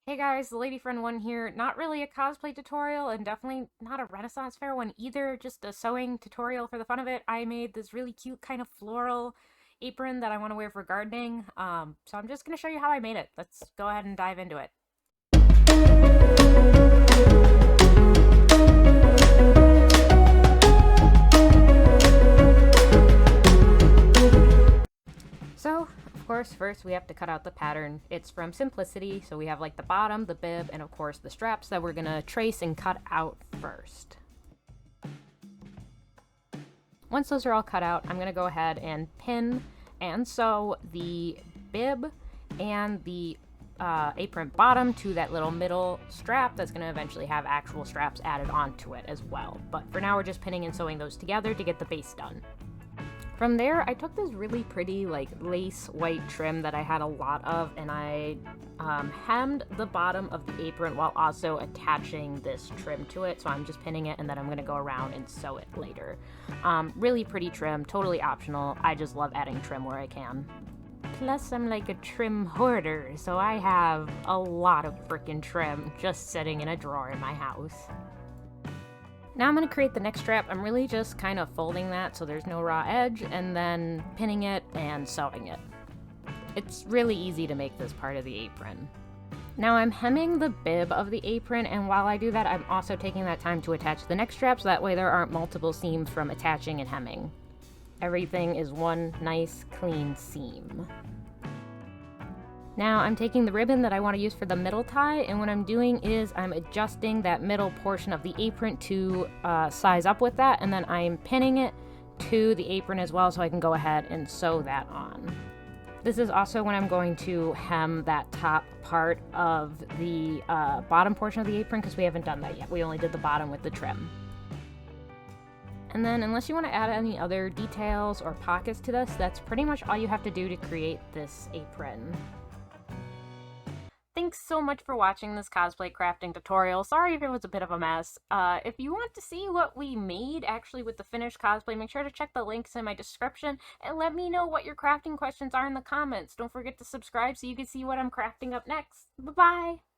Hey guys, the Lady Friend one here. Not really a cosplay tutorial and definitely not a Renaissance fair one either, just a sewing tutorial for the fun of it. I made this really cute kind of floral apron that I want to wear for gardening. So I'm just going to show you how I made it. Let's go ahead and dive into it. So, of course, first we have to cut out the pattern. It's from Simplicity, so we have like the bottom, the bib, and of course the straps that we're gonna trace and cut out first. Once those are all cut out, I'm gonna go ahead and pin and sew the bib and the apron bottom to that little middle strap that's going to eventually have actual straps added onto it as well. But for now, we're just pinning and sewing those together to get the base done. From there, I took this really pretty like lace white trim that I had a lot of, and I hemmed the bottom of the apron while also attaching this trim to it. So I'm just pinning it, and then I'm going to go around and sew it later. Really pretty trim, totally optional. I just love adding trim where I can. Plus, I'm like a trim hoarder, so I have a lot of frickin' trim just sitting in a drawer in my house. Now I'm going to create the neck strap. I'm really just kind of folding that so there's no raw edge, and then pinning it and sewing it. It's really easy to make this part of the apron. Now I'm hemming the bib of the apron, and while I do that, I'm also taking that time to attach the neck strap so that way there aren't multiple seams from attaching and hemming. Everything is one nice, clean seam. Now I'm taking the ribbon that I want to use for the middle tie, and what I'm doing is I'm adjusting that middle portion of the apron to size up with that, and then I'm pinning it to the apron as well so I can go ahead and sew that on. This is also when I'm going to hem that top part of the bottom portion of the apron, because we haven't done that yet. We only did the bottom with the trim. And then unless you want to add any other details or pockets to this, that's pretty much all you have to do to create this apron. Thanks so much for watching this cosplay crafting tutorial. Sorry if it was a bit of a mess. If you want to see what we made actually with the finished cosplay, make sure to check the links in my description and let me know what your crafting questions are in the comments. Don't forget to subscribe so you can see what I'm crafting up next. Bye-bye!